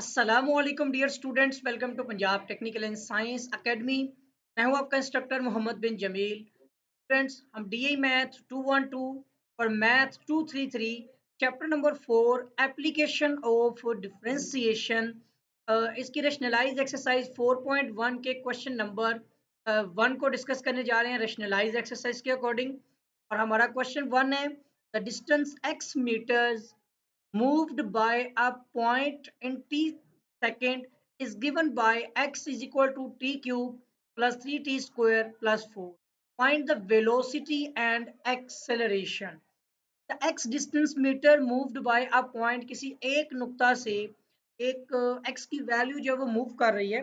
अस्सलामुअलैकुम dear students, welcome to Punjab Technical and Science Academy. मैं हूं आपका इंस्ट्रक्टर मोहम्मद बिन जमील। स्टूडेंट्स, हम डीए मैथ 212 और math 233 chapter number 4 application of differentiation, इसकी रेशनलाइज एक्सरसाइज 4.1 के क्वेश्चन नंबर 1 को डिस्कस करने जा रहे हैं रेशनलाइज एक्सरसाइज के अकॉर्डिंग। और हमारा क्वेश्चन 1 है, the distance x metres moved by a point in t second is given by x is equal to t cube plus 3t square plus 4. Find the velocity and acceleration. The x distance meter moved by a point, किसी एक नुक्ता से एक x की value जो है वो move कर रही है।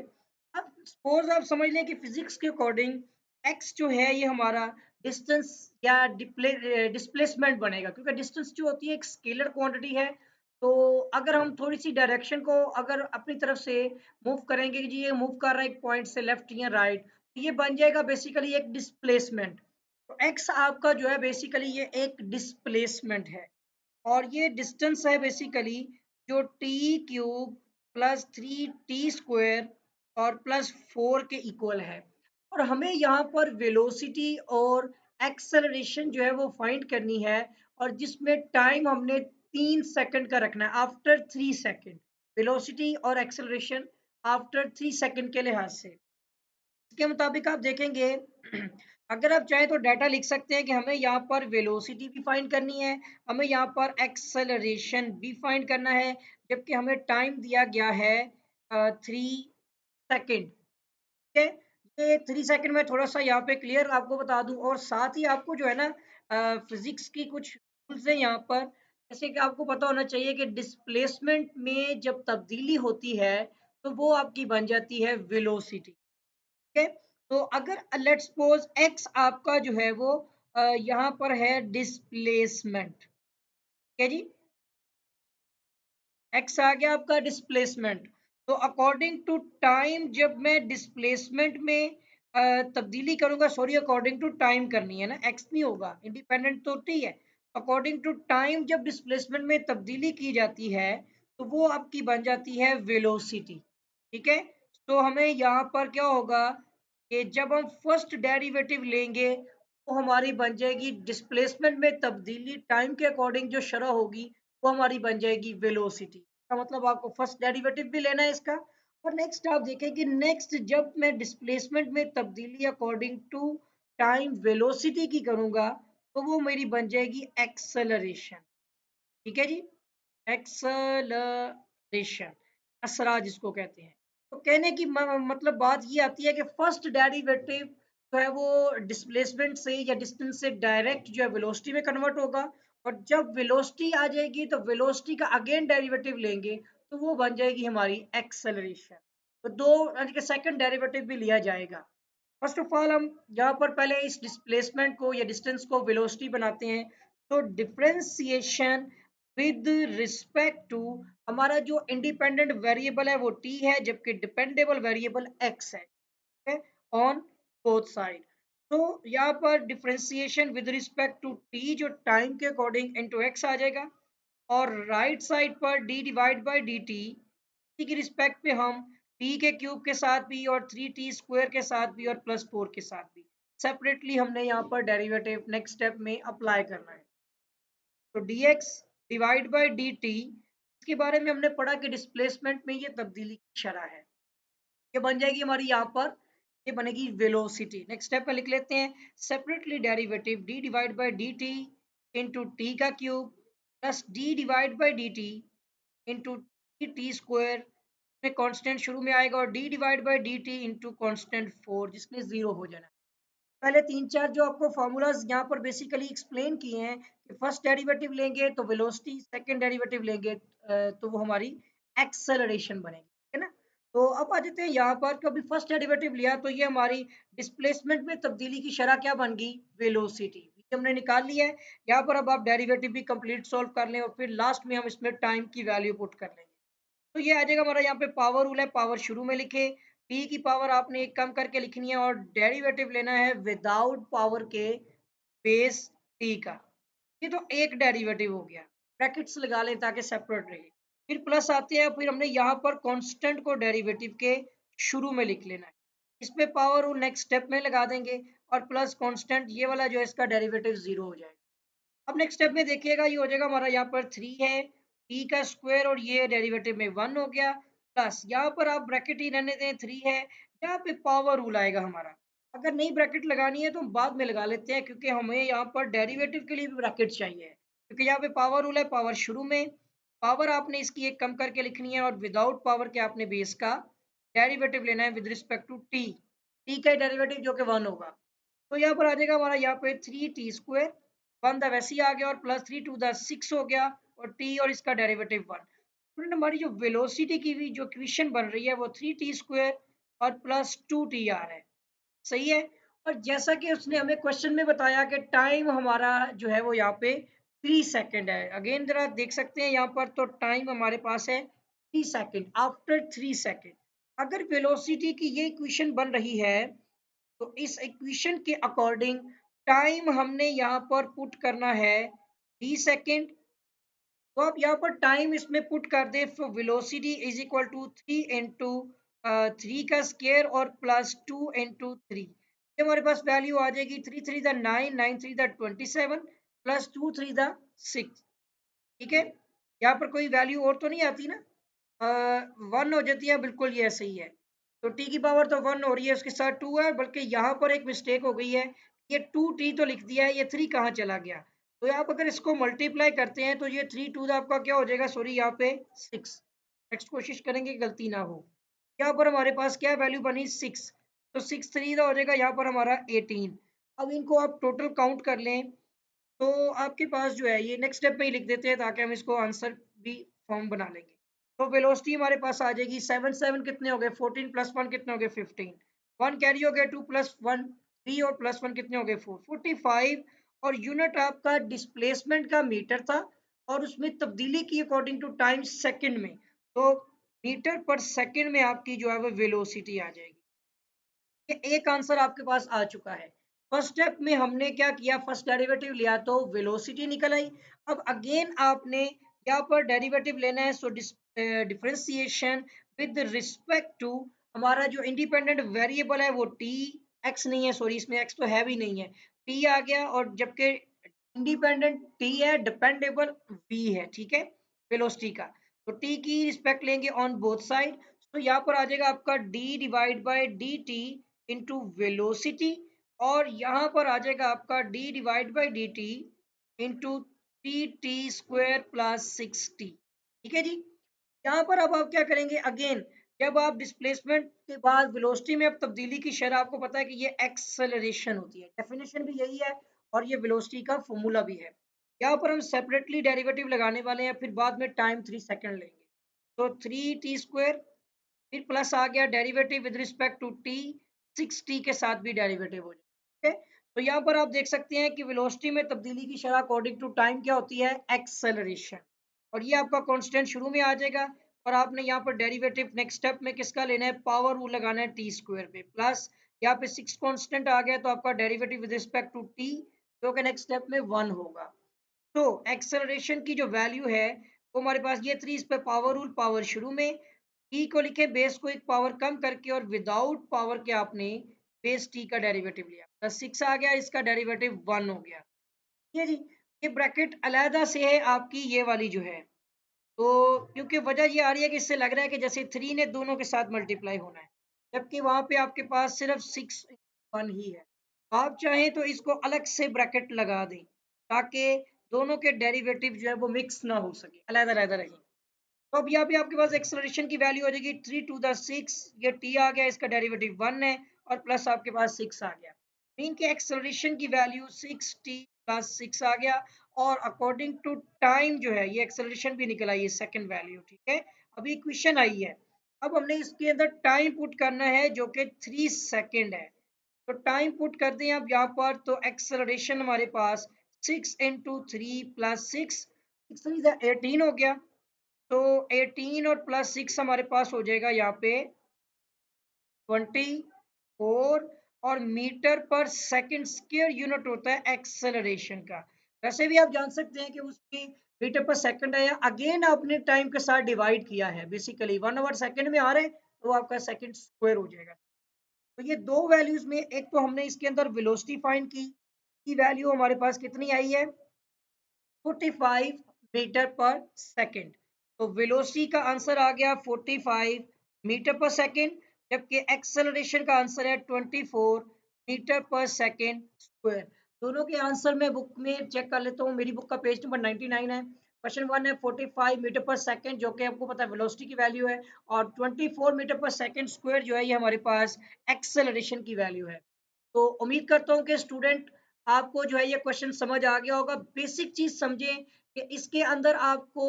अब सपोज आप समझ लें कि फिजिक्स के अकॉर्डिंग x जो है ये हमारा डिस्टेंस या डिस्प्लेसमेंट बनेगा, क्योंकि डिस्टेंस जो होती है एक स्केलर क्वांटिटी है। तो अगर हम थोड़ी सी डायरेक्शन को अगर अपनी तरफ से मूव करेंगे कि जी ये मूव कर रहा है एक पॉइंट से लेफ्ट या राइट, तो ये बन जाएगा बेसिकली एक डिस्प्लेसमेंट। तो x आपका जो है बेसिकली ये एक डिस्प्लेसमेंट है, और ये डिस्टेंस है बेसिकली जो T cube plus 3t square और प्लस 4 के इक्वल है। और हमें यहाँ पर वेलोसिटी और एक्सेलरेशन जो है वो फाइंड करनी है, और जिसमें टाइम हमने 3 सेकंड का रखना है आफ्टर 3 सेकंड। वेलोसिटी और एक्सेलरेशन आफ्टर 3 सेकंड के लिहाज से इसके मुताबिक आप देखेंगे अगर आप चाहें तो डाटा लिख सकते हैं कि हमें यहाँ पर वेलोसिटी भी फाइंड करनी है, हमें यहाँ पर एक्सेलरेशन भी फाइंड करना है, जबकि हमें टाइम दिया गया है 3 सेकेंड। ठीक है, ये 3 सेकेंड में थोड़ा सा यहाँ पे क्लियर आपको बता दूं, और साथ ही आपको जो है ना फिजिक्स की कुछ रूल्स है यहाँ पर। जैसे कि आपको पता होना चाहिए कि डिस्प्लेसमेंट में जब तब्दीली होती है तो वो आपकी बन जाती है वेलोसिटी। है। तो अगर लेट्स सपोज एक्स आपका जो है वो यहाँ पर है डिस्प्लेसमेंट, क्या जी, एक्स आ गया आपका डिस्प्लेसमेंट। तो अकॉर्डिंग टू टाइम जब मैं डिस्प्लेसमेंट में तब्दीली करूंगा, सॉरी अकॉर्डिंग टू टाइम करनी है ना, एक्स नहीं होगा, इंडिपेंडेंट तो टी है। अकॉर्डिंग टू टाइम जब डिस्प्लेसमेंट में तब्दीली की जाती है तो वो आपकी बन जाती है वेलोसिटी। ठीक है, तो हमें यहाँ पर क्या होगा कि जब हम फर्स्ट डेरिवेटिव लेंगे तो हमारी बन जाएगी डिस्प्लेसमेंट में तब्दीली टाइम के अकॉर्डिंग जो शरह होगी वो हमारी बन जाएगी वेलोसिटी। का मतलब आपको फर्स्ट डेरिवेटिव भी लेना है इसका। और नेक्स्ट आप देखें कि नेक्स्ट जब मैं डिस्प्लेसमेंट में तब्दीली अकॉर्डिंग टू टाइम वेलोसिटी की करूंगा तो वो मेरी बन जाएगी एक्सेलरेशन। ठीक है जी, एक्सेलरेशन, असरा जिसको कहते हैं। तो कहने की मतलब बात ये आती है कि फर्स्ट डेरिवेटिव जो है वो डिस्प्लेसमेंट से या डिस्टेंस से डायरेक्ट जो है वेलोसिटी में कन्वर्ट होगा, और जब वेलोसिटी आ जाएगी तो वेलोसिटी का अगेन डेरिवेटिव लेंगे तो वो बन जाएगी हमारी एक्सेलरेशन। तो दो यानी कि सेकंड डेरिवेटिव भी लिया जाएगा। फर्स्ट ऑफ ऑल हम यहाँ पर पहले इस डिस्प्लेसमेंट को या डिस्टेंस को वेलोसिटी बनाते हैं। तो डिफरेंशिएशन विद रिस्पेक्ट टू, हमारा जो इंडिपेंडेंट वेरिएबल है वो t है, जबकि डिपेंडेबल वेरिएबल x है ऑन बोथ साइड। तो यहाँ पर differentiation with respect to t जो टाइम के अकॉर्डिंग इनटू x आ जाएगा, और राइट साइड पर d divide by d t की रिस्पेक्ट पे हम t के क्यूब के साथ भी और 3t स्क्वायर के साथ भी और प्लस 4 के साथ भी सेपरेटली हमने यहाँ पर डेरिवेटिव नेक्स्ट स्टेप में अप्लाई करना है। तो dx divide by d T, इसके बारे में हमने पढ़ा कि डिस्प्लेसमेंट में ये तब्दीली की शरह है, ये बन जाएगी हमारी यहाँ पर, ये बनेगी वेलोसिटी। नेक्स्ट स्टेप में लिख लेते हैं separately derivative d divide by d t into t का cube plus d divide by d t into t square में कांस्टेंट शुरू में आएगा, और d divide by d t into constant 4 जिसमें जीरो हो जाना है। पहले तीन चार जो आपको फॉर्मूलाज यहाँ पर बेसिकली एक्सप्लेन किए हैं कि फर्स्ट डेरिवेटिव लेंगे तो वेलोसिटी, सेकंड डेरिवेटिव लेंगे तो वो हमारी एक्सेलरेशन बनेगी। ठीक है ना। तो अब आ जाते हैं यहाँ पर, कभी फर्स्ट डेरिवेटिव लिया तो ये हमारी डिस्प्लेसमेंट में तब्दीली की शरह क्या बन गई, वेलोसिटी हमने निकाल लिया है। यहाँ पर अब आप डेरिवेटिव भी कंप्लीट सॉल्व कर लें और फिर लास्ट में हम इसमें टाइम की वैल्यू पुट कर लेंगे। तो ये आ जाएगा हमारा, यहाँ पे पावर रूल है, पावर शुरू में लिखे, p की पावर आपने एक कम करके लिखनी है, और डेरिवेटिव लेना है विदाउट पावर के बेस t का। ये तो एक डेरिवेटिव हो गया, ब्रैकेट्स लगा लें ताकि सेपरेट रहे। फिर प्लस आते हैं, फिर हमने यहाँ पर कांस्टेंट को डेरिवेटिव के शुरू में लिख लेना है। इस पे पावर रूल नेक्स्ट स्टेप में लगा देंगे और प्लस कांस्टेंट ये वाला जो है इसका डेरिवेटिव 0 हो जाएगा। अब नेक्स्ट स्टेप में देखिएगा, ये हो जाएगा हमारा यहाँ पर 3 है टी का स्क्वायर और ये डेरिवेटिव में 1 हो गया, प्लस यहाँ पर आप ब्रैकेट ही रहने दें 3 है, यहाँ पे पावर रूल आएगा हमारा। अगर नहीं ब्रैकेट लगानी है तो हम बाद में लगा लेते हैं, क्योंकि हमें यहाँ पर डेरिवेटिव के लिए भी ब्रैकेट चाहिए, क्योंकि यहाँ पे पावर रूल है, पावर शुरू में, पावर आपने इसकी एक कम करके लिखनी है और विदाउट पावर के आपने बेस का डेरिवेटिव लेना है with respect to t. T का डेरिवेटिव जो कि 1 होगा, तो यहाँ पर आ जाएगा हमारा यहाँ पे 3t² 1 द वैसे ही आ गया और प्लस 3 टू द 6 हो गया और t और इसका डेरिवेटिव 1। फ्रेंड हमारी जो वेलोसिटी की भी जो इक्वेशन बन रही है वो 3t² और प्लस 2t आ रहा है, सही है। और जैसा कि उसने हमें क्वेश्चन में बताया कि टाइम हमारा जो है वो यहाँ पे 3 सेकंड है, अगेन जरा देख सकते हैं यहाँ पर, तो टाइम हमारे पास है 3 सेकंड, आफ्टर 3 सेकंड अगर वेलोसिटी की ये इक्वेशन बन रही है, तो इस इक्वेशन के अकॉर्डिंग टाइम हमने यहाँ पर पुट करना है 3 सेकंड। तो आप यहाँ पर टाइम इसमें पुट कर दे, velocity is equal to 3 into 3 का स्केयर और प्लस 2 इंटू 3, ये हमारे पास वैल्यू आ जाएगी 3 3 द 9 9 3 द 27 प्लस 2 3 द 6। ठीक है, यहाँ पर कोई वैल्यू और तो नहीं आती ना, 1 हो जाती है, बिल्कुल ये सही है। तो टी की पावर तो 1 हो रही है, उसके साथ 2 है, बल्कि यहाँ पर एक मिस्टेक हो गई है, ये 2t तो लिख दिया है, ये 3 कहाँ चला गया। तो आप अगर इसको मल्टीप्लाई करते हैं तो ये 3 2 आपका क्या हो जाएगा, सॉरी यहाँ पे 6। नेक्स्ट कोशिश करेंगे गलती ना हो। यहाँ पर हमारे पास क्या वैल्यू बनी 6, तो 6 3 हो जाएगा यहाँ पर हमारा 18। अब इनको आप टोटल काउंट कर लें तो आपके पास जो है ये नेक्स्ट स्टेप में ही लिख देते हैं, ताकि हम इसको आंसर भी फॉर्म बना लेंगे। तो वेलोसिटी हमारे पास आ जाएगी 7 7 कितने हो गए 14 प्लस 1 कितने हो गए 15, 1 कैरी हो गया 2 प्लस 1 3 और प्लस 1 कितने हो गए 4 45। और यूनिट आपका डिस्प्लेसमेंट का मीटर था और उसमें तब्दीली की अकॉर्डिंग टू टाइम सेकंड में, तो मीटर पर सेकंड में आपकी जो है वो वेलोसिटी आ जाएगी। ये एक आंसर आपके पास आ चुका है। फर्स्ट स्टेप में हमने क्या किया, फर्स्ट डेरिवेटिव लिया तो वेलोसिटी निकल आई। अब अगेन आपने यहाँ पर डेरिवेटिव लेना है, सो डिफरेंशिएशन विद रिस्पेक्ट टू हमारा जो इंडिपेंडेंट वेरिएबल है वो टी, एक्स नहीं है, सॉरी इसमें एक्स तो है भी नहीं है, टी आ गया, और जबकि इंडिपेंडेंट टी है, डिपेंडेबल वी है, ठीक है, वेलोसिटी का। तो टी की रिस्पेक्ट लेंगे ऑन बोथ साइड, तो यहाँ पर आ जाएगा आपका d divide by d t into velocity, और यहाँ पर आ जाएगा आपका d divide by d t into 3t² plus 6t। ठीक है जी, यहाँ पर अब आप क्या करेंगे, अगेन जब आप डिस्प्लेसमेंट के बाद वेलोसिटी में अब तब्दीली की शरह, आपको पता है कि ये एक्सेलरेशन होती है, डेफिनेशन भी यही है और ये वेलोसिटी का फॉर्मूला भी है। यहाँ पर हम सेपरेटली डेरिवेटिव लगाने वाले हैं, फिर बाद में टाइम 3 सेकंड लेंगे, तो 3t², फिर प्लस आ गया derivative with respect to t, 6t के साथ भी डेरिवेटिव हो जाए। ठीक है, तो यहाँ पर आप देख सकते हैं कि वेलोसिटी में तब्दीली की शरह अकॉर्डिंग टू टाइम क्या होती है, एक्सेलरेशन, और ये आपका कांस्टेंट शुरू में आ जाएगा। और आपने यहाँ पर डेरिवेटिव नेक्स्ट स्टेप में किसका लेना है, पावर रूल लगाना है t² पे, प्लस यहाँ पे 6 कांस्टेंट आ गया, तो आपका derivative with respect to t जो कि नेक्स्ट स्टेप में 1 होगा। तो एक्सेलरेशन की जो वैल्यू है वो हमारे पास ये 3, इस पे पावर रूल, पावर शुरू में, टी को लिखे बेस को एक पावर कम करके, और विदाउट पावर के आपने बेस टी का डेरिवेटिव लिया, प्लस 6 आ गया, इसका डेरिवेटिव 1 हो गया। ये जी, ये ब्रैकेट अलहदा से है आपकी ये वाली जो है, तो क्योंकि वजह ये आ रही है कि इससे लग रहा है कि जैसे 3 ने दोनों के साथ मल्टीप्लाई होना है, जबकि वहां पे आपके पास सिर्फ 6 1 ही है। आप चाहें तो इसको अलग से ब्रैकेट लगा दें, ताकि दोनों के डेरिवेटिव जो है वो मिक्स ना हो सके, अलग अलग रहे। तो अब यहाँ पे आपके पास एक्सेलरेशन की वैल्यू हो जाएगी 3 टू द 6, ये टी आ गया, इसका डेरिवेटिव 1 है, और प्लस आपके पास 6 आ गया, मीन के एक्सेलरेशन की वैल्यू 6t प्लस 6 आ गया। और अकॉर्डिंग टू टाइम जो है ये एक्सेलरेशन भी निकल आई है, सेकंड वैल्यू, ठीक है। अभी इक्वेशन आई है, अब हमने इसके अंदर टाइम पुट करना है जो कि 3 सेकंड है, तो टाइम पुट कर दें आप यहाँ पर, तो एक्सेलरेशन हमारे पास 6 इंटू 3 प्लस 6, 18 हो गया, तो 18 और प्लस 6 हमारे पास हो जाएगा यहाँ पे 24, और मीटर पर सेकंड स्क्वायर यूनिट होता है एक्सेलरेशन का। वैसे भी आप जान सकते हैं कि उसकी मीटर पर सेकंड आया, अगेन आपने टाइम के साथ डिवाइड किया है, बेसिकली 1 आवर सेकंड में आ रहे हैं तो आपका सेकंड स्क्वायर हो जाएगा। तो ये दो वैल्यूज में, एक तो हमने इसके अंदर वेलोसिटी फाइंड की वैल्यू हमारे पास कितनी आई है 45 मीटर पर सेकंड। तो वेलोसिटी का आंसर आ गया 45 मीटर पर सेकंड, जबकि एक्सेलरेशन का आंसर है 24 मीटर पर सेकंड स्क्वायर। दोनों के आंसर मैं बुक में चेक कर लेता हूँ, मेरी बुक का पेज नंबर 99 है। क्वेश्चन वन है 45 मीटर पर सेकंड जो कि आपको पता है वेलोसिटी की वैल्यू है, और 24 मीटर पर सेकंड स्क्वायर जो है ये हमारे पास एक्सेलरेशन की वैल्यू है। तो उम्मीद करता हूँ कि स्टूडेंट आपको जो है ये क्वेश्चन समझ आ गया होगा। बेसिक चीज समझें कि इसके अंदर आपको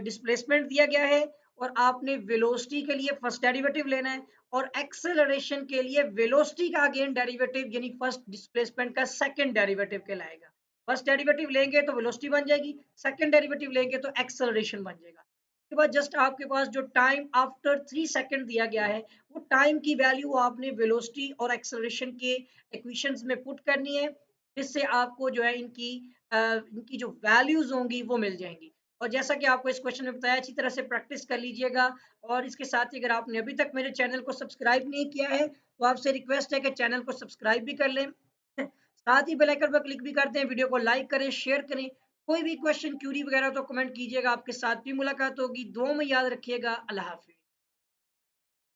डिस्प्लेसमेंट दिया गया है और आपने वेलोसिटी के लिए फर्स्ट डेरिवेटिव लेना है, और एक्सेलरेशन के लिए वेलोसिटी का अगेन डेरिवेटिव यानी फर्स्ट डिस्प्लेसमेंट का सेकंड डेरिवेटिव कहलाएगा। फर्स्ट डेरिवेटिव लेंगे तो वेलोसिटी बन जाएगी, सेकंड डेरिवेटिव लेंगे तो एक्सेलरेशन बन जाएगा। उसके बाद जस्ट आपके पास जो टाइम आफ्टर 3 सेकंड दिया गया है, वो टाइम की वैल्यू आपने वेलोसिटी और एक्सेलरेशन के इक्वेशंस में पुट करनी है, जिससे आपको जो है इनकी जो वैल्यूज होंगी वो मिल जाएंगी। और जैसा कि आपको इस क्वेश्चन में बताया, अच्छी तरह से प्रैक्टिस कर लीजिएगा। और इसके साथ ही अगर आपने अभी तक मेरे चैनल को सब्सक्राइब नहीं किया है तो आपसे रिक्वेस्ट है कि चैनल को सब्सक्राइब भी कर लें, साथ ही बेल आइकन पर क्लिक भी कर दें, वीडियो को लाइक करें, शेयर करें। कोई भी क्वेश्चन क्यूरी वगैरह तो कमेंट कीजिएगा। आपके साथ भी मुलाकात होगी, दुआ में याद रखिएगा। अल्लाह हाफिज।